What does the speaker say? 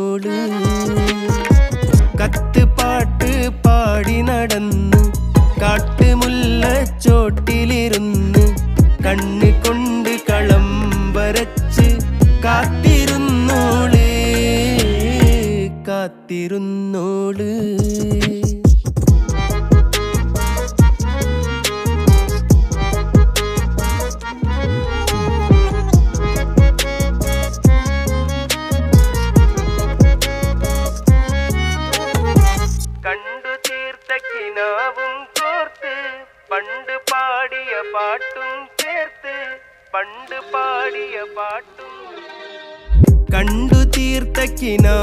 കാത്തിരുന്നോള്. കത്ത് പാട്ട് പാടി നടന്ന് കാട്ടുമുല്ലച്ചോട്ടിലിരുന്ന് കണ്ണ് കൊണ്ട് കളം വരച്ച് കാത്തിരുന്നോള് കാത്തിരുന്നോള്. കണ്ടു തീർത്ത കിനാവും കോർത്ത് പണ്ട് പാടിയ പാട്ടും ചേർത്ത് പണ്ട് പാടിയ പാട്ടും കണ്ടു തീർത്ത കിനാ